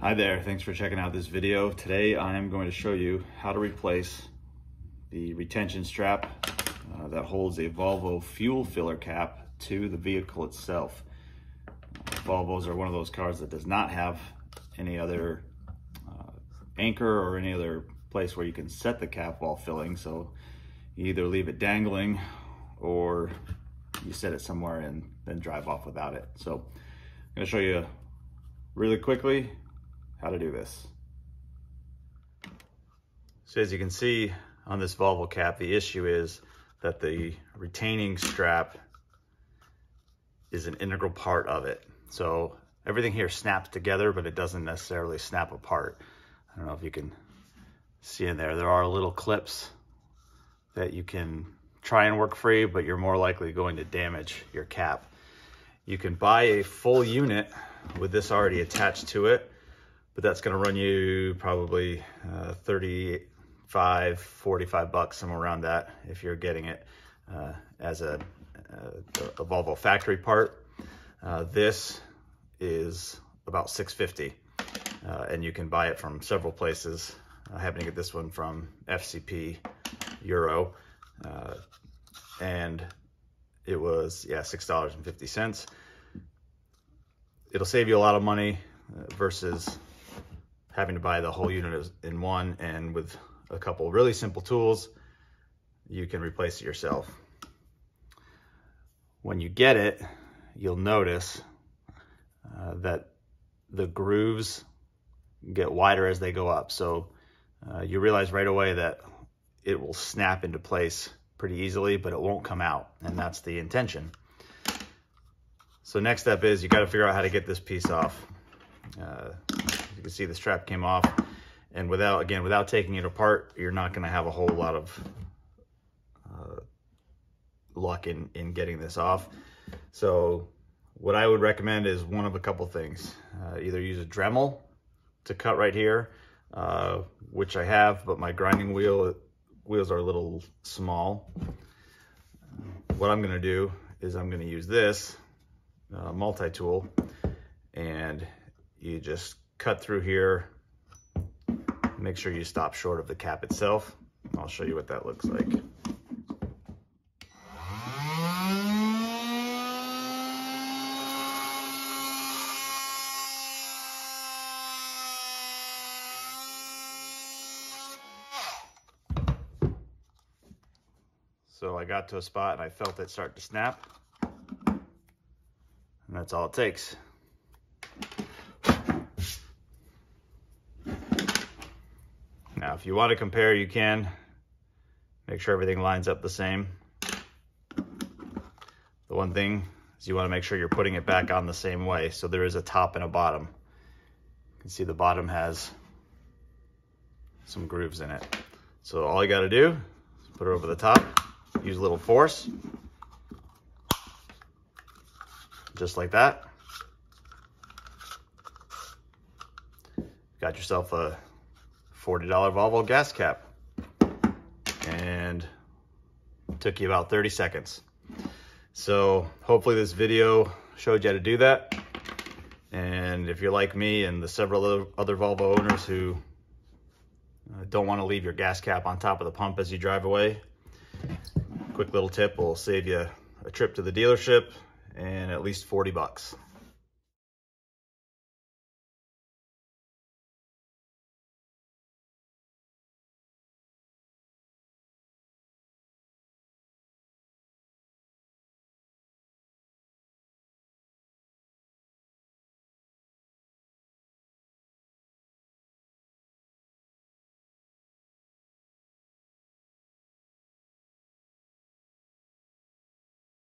Hi there, thanks for checking out this video. Today I am going to show you how to replace the retention strap that holds a Volvo fuel filler cap to the vehicle itself. Volvos are one of those cars that does not have any other anchor or any other place where you can set the cap while filling, so you either leave it dangling or you set it somewhere and then drive off without it. So I'm going to show you really quickly how to do this. So as you can see on this Volvo cap, the issue is that the retaining strap is an integral part of it. So everything here snaps together, but it doesn't necessarily snap apart. I don't know if you can see in there. There are little clips that you can try and work free, but you're more likely going to damage your cap. You can buy a full unit with this already attached to it, but that's going to run you probably 35, 45 bucks, somewhere around that, if you're getting it as a Volvo factory part. This is about $6.50, and you can buy it from several places. I happen to get this one from FCP Euro, and it was, $6.50. It'll save you a lot of money versus having to buy the whole unit in one, and with a couple really simple tools, you can replace it yourself. When you get it, you'll notice that the grooves get wider as they go up. So you realize right away that it will snap into place pretty easily, but it won't come out, and that's the intention. So next step is you got to figure out how to get this piece off. You can see the strap came off, and without taking it apart, you're not going to have a whole lot of luck in getting this off. So what I would recommend is one of a couple things. Either use a Dremel to cut right here, which I have, but my grinding wheels are a little small. What I'm going to do is I'm going to use this multi-tool, and you just cut through here. Make sure you stop short of the cap itself. I'll show you what that looks like. So I got to a spot and I felt it start to snap, and that's all it takes. Now, if you want to compare, you can. Make sure everything lines up the same. The one thing is you want to make sure you're putting it back on the same way. So there is a top and a bottom. You can see the bottom has some grooves in it. So all you got to do is put it over the top, use a little force, just like that. Got yourself a $40 Volvo gas cap, and it took you about 30 seconds. So hopefully this video showed you how to do that. And if you're like me and the several other Volvo owners who don't want to leave your gas cap on top of the pump as you drive away, quick little tip will save you a trip to the dealership and at least 40 bucks.